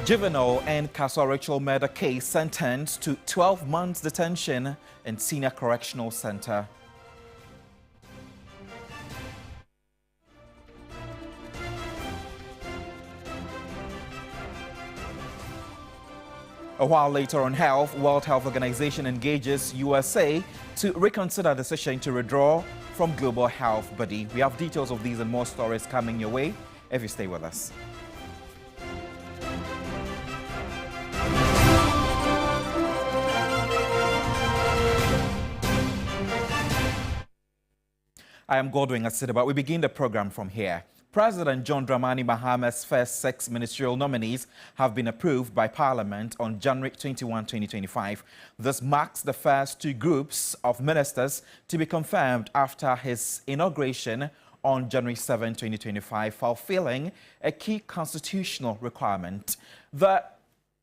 Juvenile and KAS Ritual Murder case sentenced to 12 months detention in Senior Correctional Center. A while later on health, World Health Organization engages USA to reconsider decision to withdraw from global health body. We have details of these and more stories coming your way if you stay with us. I am Godwin Asidaba. We begin the program from here. President John Dramani Mahama's first 6 ministerial nominees have been approved by Parliament on January 21, 2025. This marks the first 2 groups of ministers to be confirmed after his inauguration on January 7, 2025, fulfilling a key constitutional requirement. The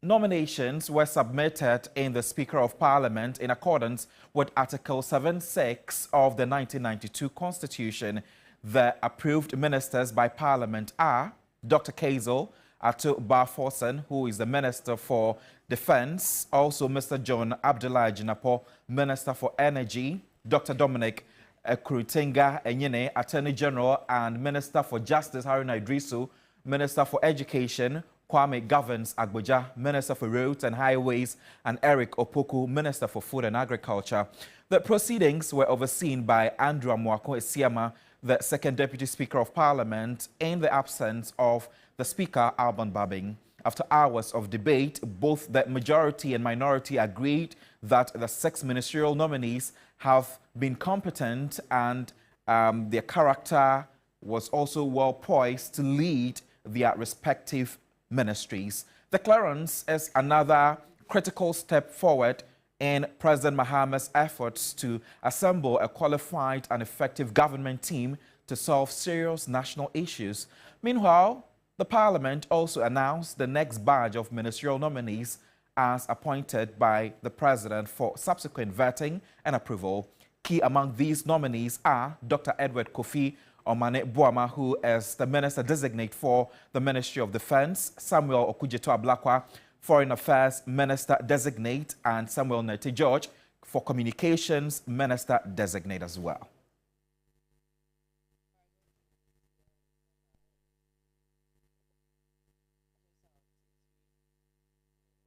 nominations were submitted in the Speaker of Parliament in accordance with Article 7(6) of the 1992 Constitution. The approved ministers by Parliament are Dr. Kazel Ato-Barforson, who is the Minister for Defence, also Mr. John Abdullah Jinapo, Minister for Energy, Dr. Dominic Kurutenga Enyine, Attorney General and Minister for Justice Haruna Idrisu, Minister for Education, Kwame Governs Agboja, Minister for Roads and Highways, and Eric Opoku, Minister for Food and Agriculture. The proceedings were overseen by Andrew Amwako Esiama, the second Deputy Speaker of Parliament, in the absence of the Speaker, Alban Babing. After hours of debate, both the majority and minority agreed that the 6 ministerial nominees have been competent and their character was also well poised to lead their respective ministries. The clearance is another critical step forward in President Mahama's efforts to assemble a qualified and effective government team to solve serious national issues. Meanwhile, the Parliament also announced the next batch of ministerial nominees as appointed by the President for subsequent vetting and approval. Key among these nominees are Dr. Edward Kofi Omane Boama, who is the Minister-designate for the Ministry of Defence, Samuel Okudzeto-Ablakwa, Foreign Affairs Minister-designate, and Samuel Nete George for Communications Minister-designate as well.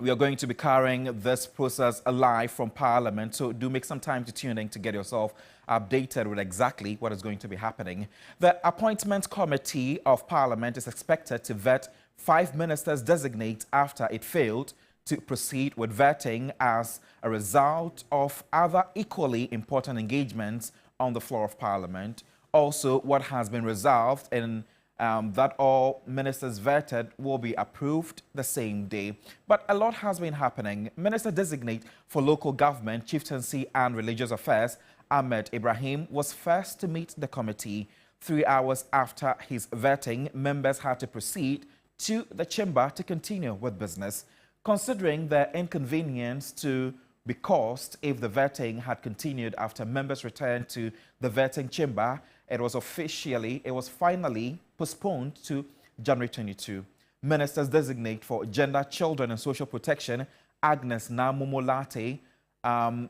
We are going to be carrying this process live from Parliament, so do make some time to tune in to get yourself updated with exactly what is going to be happening. The Appointment Committee of Parliament is expected to vet 5 ministers designate after it failed to proceed with vetting as a result of other equally important engagements on the floor of Parliament. Also, what has been resolved in that all ministers vetted will be approved the same day. But a lot has been happening. Minister-designate for Local Government, Chieftaincy and Religious Affairs, Ahmed Ibrahim, was first to meet the committee. 3 hours after his vetting, members had to proceed to the chamber to continue with business. Considering the inconvenience to be caused if the vetting had continued after members returned to the vetting chamber, it was finally postponed to January 22. Ministers designate for Gender, Children and Social Protection, Agnes Namumolate,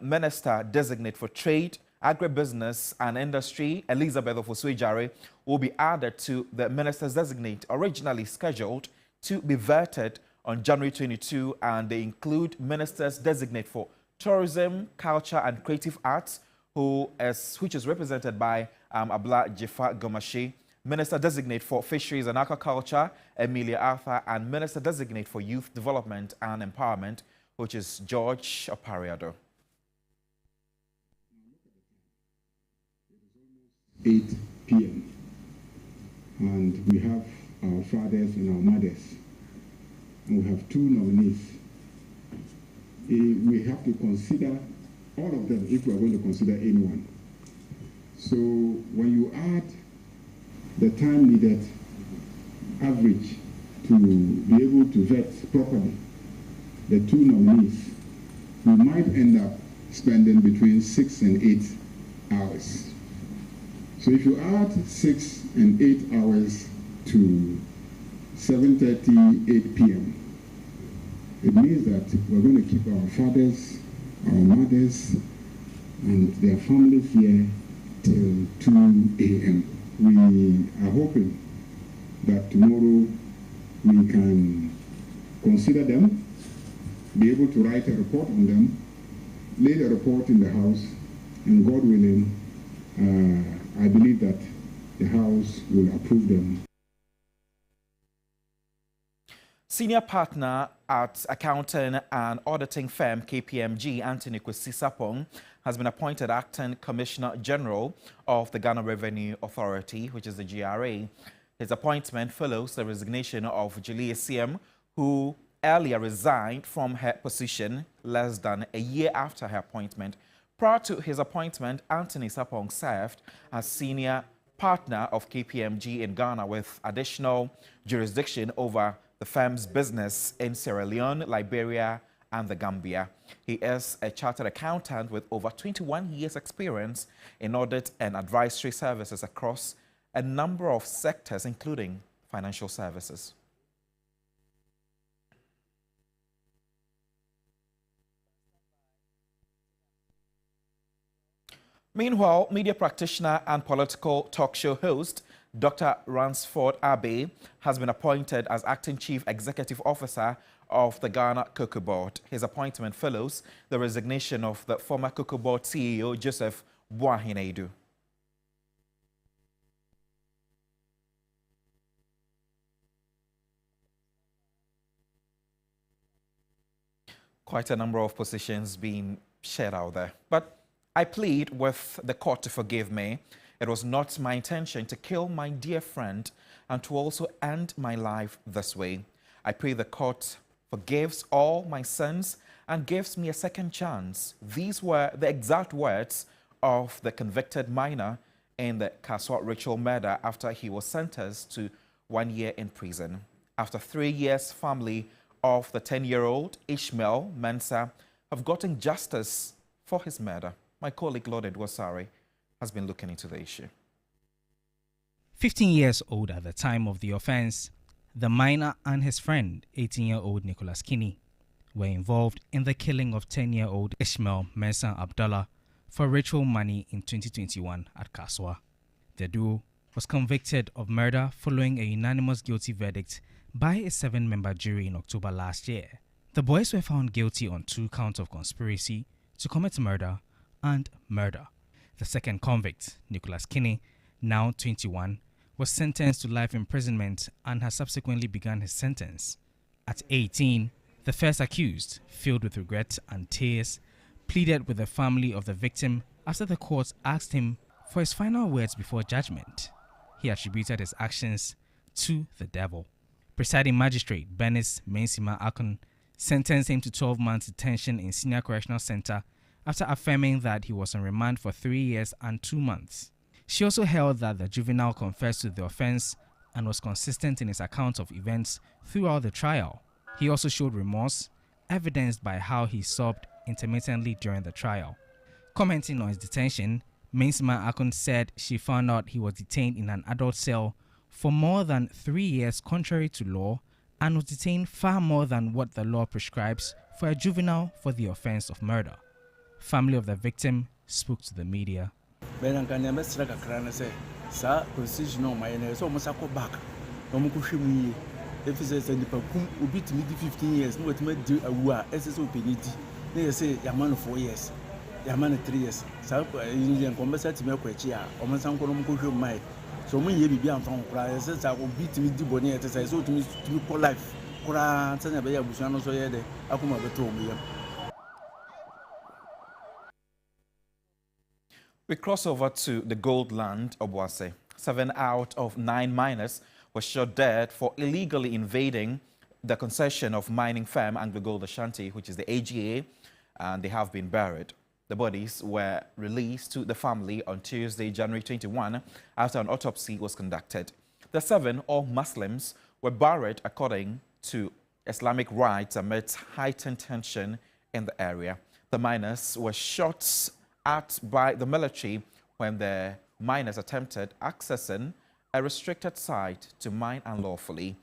Minister designate for Trade, Agribusiness and Industry, Elizabeth Ofosui-Jare, will be added to the ministers designate originally scheduled to be vetted on January 22, and they include ministers designate for Tourism, Culture and Creative Arts, which is represented by Abla Jefa Gomashi, Minister-designate for Fisheries and Aquaculture, Emilia Arthur, and Minister-designate for Youth Development and Empowerment, which is George Opariado. 8 p.m. and we have our fathers and our mothers, and we have 2 nominees. We have to consider all of them if we are going to consider anyone. So when you add the time needed average to be able to vet properly the 2 nominees, we might end up spending between 6 and 8 hours. So if you add 6 and 8 hours to 7:30, 8 p.m., It means that we're going to keep our fathers, our mothers, and their families here till 2 a.m. We are hoping that tomorrow we can consider them, be able to write a report on them, lay the report in the House, and God willing, I believe that the House will approve them. Senior partner at accounting and auditing firm KPMG, Anthony Kwesi Sapong, has been appointed acting Commissioner General of the Ghana Revenue Authority, which is the GRA. His appointment follows the resignation of Julie Siem, who earlier resigned from her position less than a year after her appointment. Prior to his appointment, Anthony Sapong served as senior partner of KPMG in Ghana with additional jurisdiction over the firm's business in Sierra Leone, Liberia, and the Gambia. He is a chartered accountant with over 21 years' experience in audit and advisory services across a number of sectors, including financial services. Meanwhile, media practitioner and political talk show host Dr. Ransford Abbey has been appointed as acting chief executive officer of the Ghana Cocoa Board. His appointment follows the resignation of the former Cocoa Board CEO Joseph Boahineidu. Quite a number of positions being shared out there. But I plead with the court to forgive me. It was not my intention to kill my dear friend and to also end my life this way. I pray the court forgives all my sins and gives me a second chance. These were the exact words of the convicted minor in the KAS Ritual Murder after he was sentenced to 1 year in prison. After 3 years, family of the 10-year-old Ishmael Mensah have gotten justice for his murder. My colleague Lord Edwasari has been looking into the issue. 15 years old at the time of the offense, the minor and his friend, 18-year-old Nicholas Kinney, were involved in the killing of 10-year-old Ishmael Mensah Abdullah for ritual money in 2021 at Kaswa. The duo was convicted of murder following a unanimous guilty verdict by a 7-member jury in October last year. The boys were found guilty on 2 counts of conspiracy to commit murder and murder. The second convict, Nicholas Kinney, now 21, was sentenced to life imprisonment and has subsequently begun his sentence. At 18, the first accused, filled with regret and tears, pleaded with the family of the victim after the court asked him for his final words before judgment. He attributed his actions to the devil. Presiding Magistrate Bernice Mensima Akon sentenced him to 12 months detention in Senior Correctional Center after affirming that he was on remand for 3 years and 2 months. She also held that the juvenile confessed to the offense and was consistent in his account of events throughout the trial. He also showed remorse, evidenced by how he sobbed intermittently during the trial. Commenting on his detention, Mensima Akon said she found out he was detained in an adult cell for more than 3 years contrary to law and was detained far more than what the law prescribes for a juvenile for the offense of murder. Family of the victim spoke to the media. If it's a Nipakum, we beat me 15 years, no, it made do a war, SSO penity. They say, Yaman 4 years, Yaman 3 years. South Indian conversation to make a or my son Colombo might. So many years beyond from cries, I will beat me the bonnet as I saw to me for life. Cora, Sanabaya Busano, so yeah, I come over to me. We cross over to the gold land of Obuasi. 7 out of 9 miners were shot dead for illegally invading the concession of mining firm Anglo Gold Ashanti, which is the AGA, and they have been buried. The bodies were released to the family on Tuesday, January 21, after an autopsy was conducted. The 7, all Muslims, were buried according to Islamic rites amidst heightened tension in the area. The miners were shot at by the military when the miners attempted accessing a restricted site to mine unlawfully.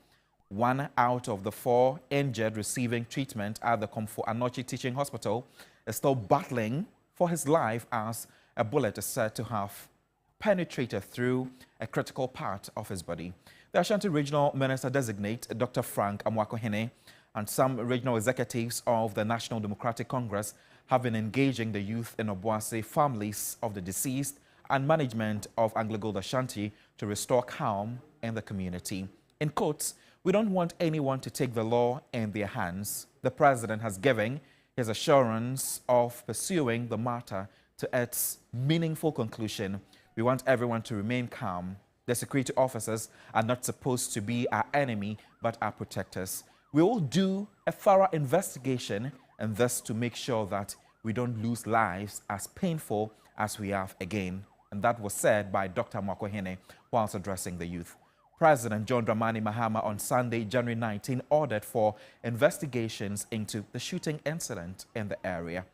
1 out of the 4 injured receiving treatment at the Komfo Anochi Teaching Hospital is still battling for his life as a bullet is said to have penetrated through a critical part of his body. The Ashanti Regional Minister-designate, Dr. Frank Amwakohene, and some regional executives of the National Democratic Congress have been engaging the youth in Obuasi, families of the deceased, and management of Anglo-Gold Ashanti to restore calm in the community. In quotes, "We don't want anyone to take the law in their hands." The president has given his assurance of pursuing the matter to its meaningful conclusion. "We want everyone to remain calm. The security officers are not supposed to be our enemy, but our protectors. We will do a thorough investigation, and thus to make sure that we don't lose lives as painful as we have again." And that was said by Dr. Mwakohene whilst addressing the youth. President John Dramani Mahama on Sunday, January 19, ordered for investigations into the shooting incident in the area.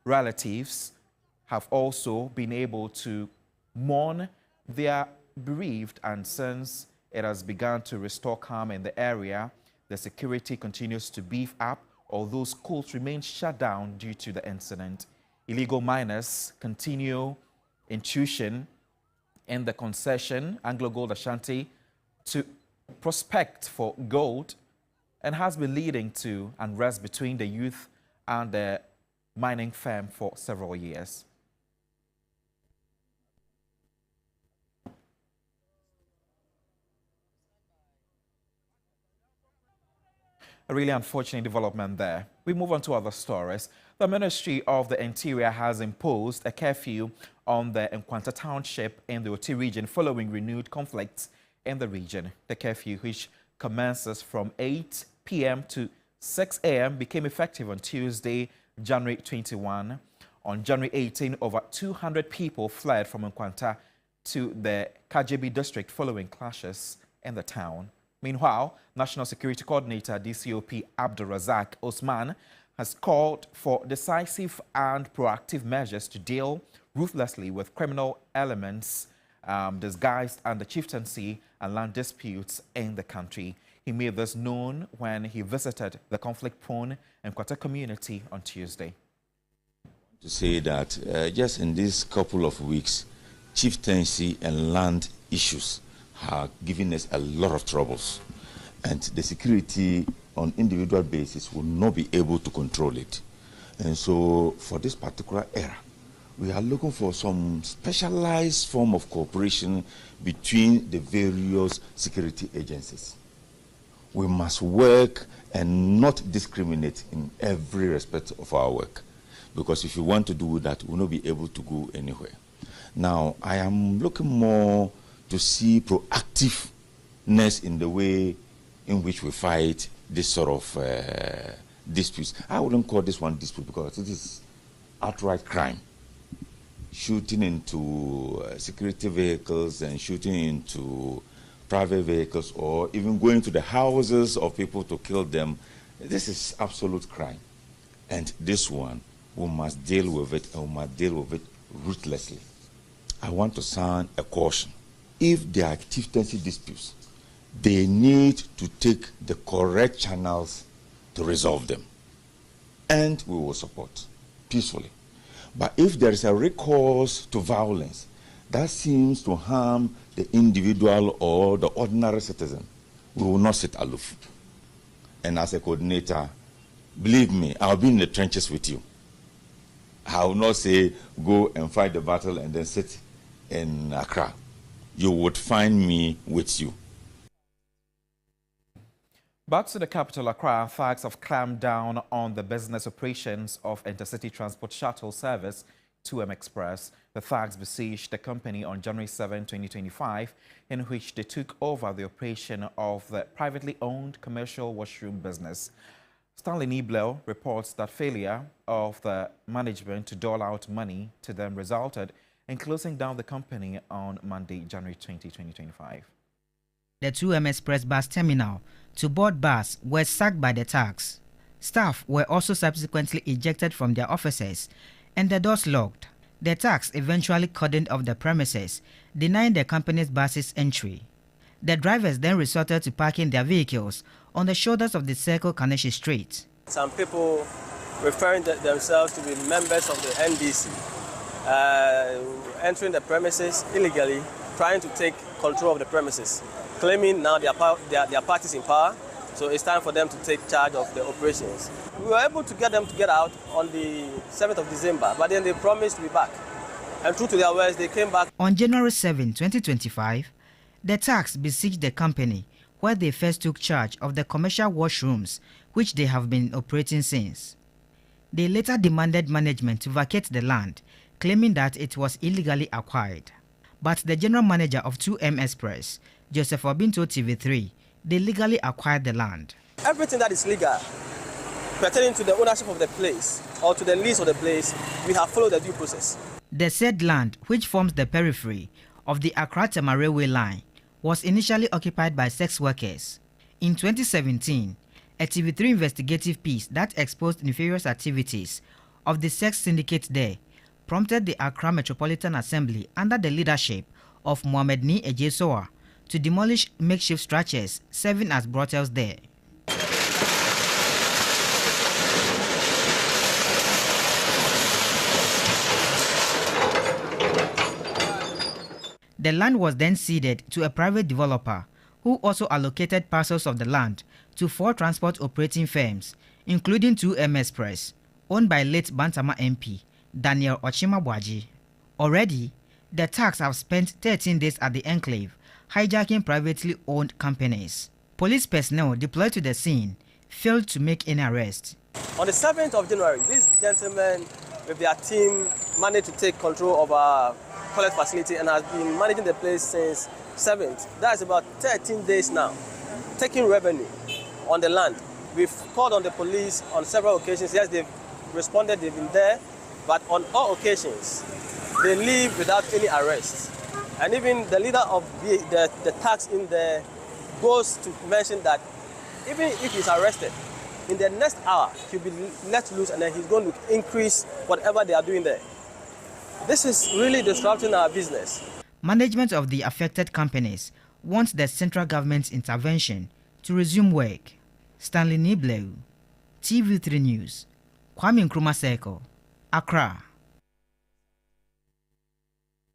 Relatives have also been able to mourn their bereaved, and since it has begun to restore calm in the area, the security continues to beef up, although schools remain shut down due to the incident. Illegal miners continue intrusion in the concession Anglo-Gold Ashanti to prospect for gold, and has been leading to unrest between the youth and the mining firm for several years. A really unfortunate development there. We move on to other stories. The Ministry of the Interior has imposed a curfew on the Nkwanta Township in the Oti region following renewed conflicts in the region. The curfew, which commences from 8 p.m. to 6 a.m., became effective on Tuesday, January 21. On January 18, over 200 people fled from Nkwanta to the Kajebi district following clashes in the town. Meanwhile, National Security Coordinator DCOP Abdul Razak Osman has called for decisive and proactive measures to deal ruthlessly with criminal elements disguised under chieftaincy and land disputes in the country. He made this known when he visited the conflict-prone Nkwanta community on Tuesday. To say that just in these couple of weeks, chieftaincy and land issues have given us a lot of troubles, and the security on individual basis will not be able to control it. And so for this particular era, we are looking for some specialized form of cooperation between the various security agencies. We must work and not discriminate in every respect of our work, because if you want to do that, we will not be able to go anywhere. Now, I am looking more to see proactiveness in the way in which we fight this sort of disputes. I wouldn't call this one dispute because it is outright crime. Shooting into security vehicles and shooting into private vehicles, or even going to the houses of people to kill them, this is absolute crime. And this one, we must deal with it, and we must deal with it ruthlessly. I want to sound a caution. If there are chieftaincy disputes, they need to take the correct channels to resolve them. And we will support peacefully. But if there is a recourse to violence that seems to harm the individual or the ordinary citizen, we will not sit aloof. And as a coordinator, believe me, I'll be in the trenches with you. I will not say go and fight the battle and then sit in Accra. You would find me with you. Back to the capital, Accra, thugs have clamped down on the business operations of intercity transport shuttle service 2M Express. The thugs besieged the company on January 7, 2025, in which they took over the operation of the privately owned commercial washroom business. Stanley Niblel reports that failure of the management to dole out money to them resulted in closing down the company on Monday, January 20, 2025. The 2M Express bus terminal to board bus were sacked by the thugs. Staff were also subsequently ejected from their offices and the doors locked. The thugs eventually cordoned off the premises, denying the company's buses entry. The drivers then resorted to parking their vehicles on the shoulders of the Circle Kaneshi Street. Some people referring themselves to be members of the NDC, entering the premises illegally, trying to take control of the premises, claiming now their parties in power, so it's time for them to take charge of the operations. We were able to get them to get out on the 7th of December, but then they promised to be back. And true to their words, they came back. On January 7, 2025, the thugs besieged the company where they first took charge of the commercial washrooms, which they have been operating since. They later demanded management to vacate the land, claiming that it was illegally acquired. But the general manager of 2M Express, Joseph Obin told TV3, they legally acquired the land. Everything that is legal pertaining to the ownership of the place or to the lease of the place, we have followed the due process. The said land, which forms the periphery of the Accra-Tema railway line, was initially occupied by sex workers. In 2017, a TV3 investigative piece that exposed nefarious activities of the sex syndicate there prompted the Accra Metropolitan Assembly under the leadership of Mohamed Ni Ejesoa to demolish makeshift structures serving as brothels there. The land was then ceded to a private developer who also allocated parcels of the land to 4 transport operating firms, including 2M Express, owned by late Bantama MP Daniel Ochimabwaji. Already, the thugs have spent 13 days at the enclave, hijacking privately owned companies. Police personnel deployed to the scene failed to make any arrest. On the 7th of January, these gentlemen with their team managed to take control of our toilet facility and has been managing the place since 7th. That's about 13 days now, taking revenue on the land. We've called on the police on several occasions. Yes, they've responded, they've been there, but on all occasions, they leave without any arrest. And even the leader of the thugs in there goes to mention that even if he's arrested, in the next hour, he'll be let loose and then he's going to increase whatever they are doing there. This is really disrupting our business. Management of the affected companies wants the central government's intervention to resume work. Stanley Nibleu, TV3 News, Kwame Nkrumah Circle, Accra.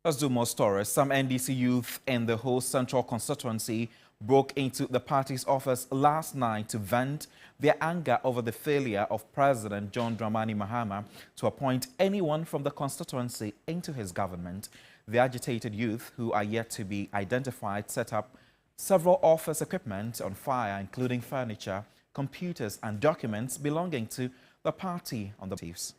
Let's do more stories. Some NDC youth in the whole central constituency broke into the party's office last night to vent their anger over the failure of President John Dramani Mahama to appoint anyone from the constituency into his government. The agitated youth, who are yet to be identified, set up several office equipment on fire, including furniture, computers and documents belonging to the party on the thieves.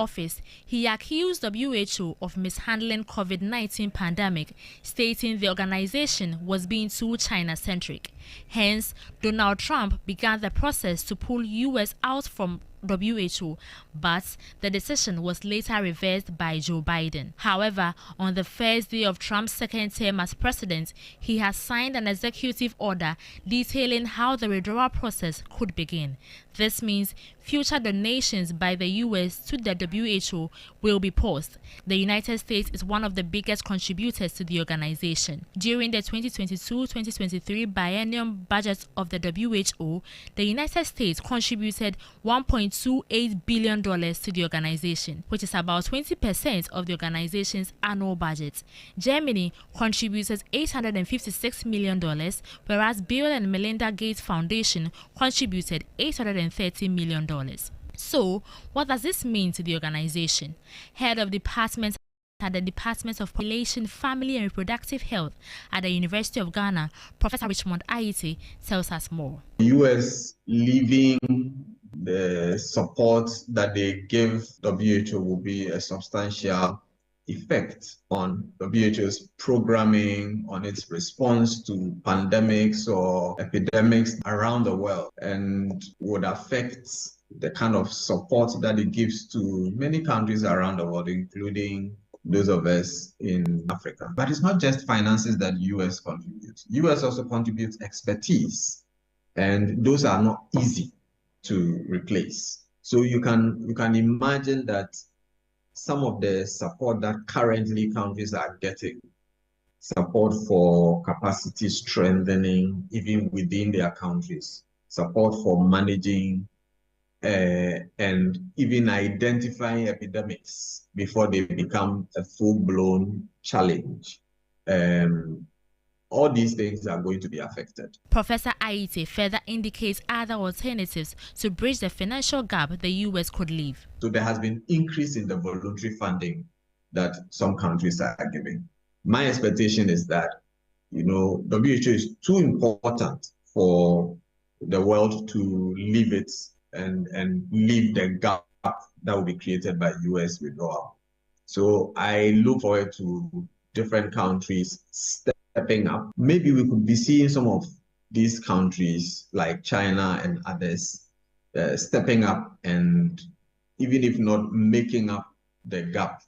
Office, he accused WHO of mishandling COVID-19 pandemic, stating the organization was being too China-centric. Hence, Donald Trump began the process to pull US out from WHO, but the decision was later reversed by Joe Biden. However, on the first day of Trump's second term as president, he has signed an executive order detailing how the withdrawal process could begin. This means future donations by the US to the WHO will be paused. The United States is one of the biggest contributors to the organization. During the 2022-2023 biennium budget of the WHO, the United States contributed $1.28 billion to the organization, which is about 20% of the organization's annual budget. Germany contributed $856 million, whereas Bill and Melinda Gates Foundation contributed $830 million. So, what does this mean to the organization? Head of department at the Department of Population, Family and Reproductive Health at the University of Ghana, Professor Richmond Aite, tells us more. US leaving the support that they give WHO will be a substantial effect on WHO's programming, on its response to pandemics or epidemics around the world, and would affect the kind of support that it gives to many countries around the world, including those of us in Africa. But it's not just finances that US contributes. US also contributes expertise, and those are not easy to replace. So you can imagine that some of the support that currently countries are getting, support for capacity strengthening even within their countries, support for managing and even identifying epidemics before they become a full-blown challenge. All these things are going to be affected. Professor Aite further indicates other alternatives to bridge the financial gap the U.S. could leave. So there has been increase in the voluntary funding that some countries are giving. My expectation is that, WHO is too important for the world to leave it and leave the gap that will be created by U.S. withdrawal. So I look forward to different countries stepping up. Maybe we could be seeing some of these countries like China and others stepping up and even if not making up the gap,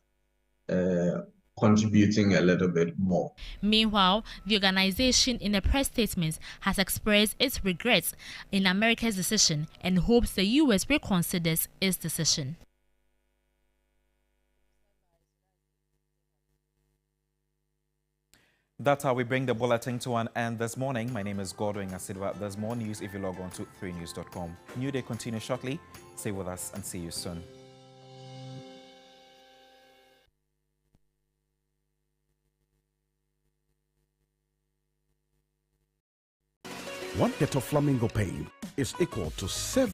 contributing a little bit more. Meanwhile, the organization in a press statement has expressed its regrets in America's decision and hopes the U.S. reconsiders its decision. That's how we bring the bulletin to an end this morning. My name is Godwin Asidwa. There's more news if you log on to 3news.com. New Day continues shortly. Stay with us and see you soon. One bit of flamingo pain is equal to 7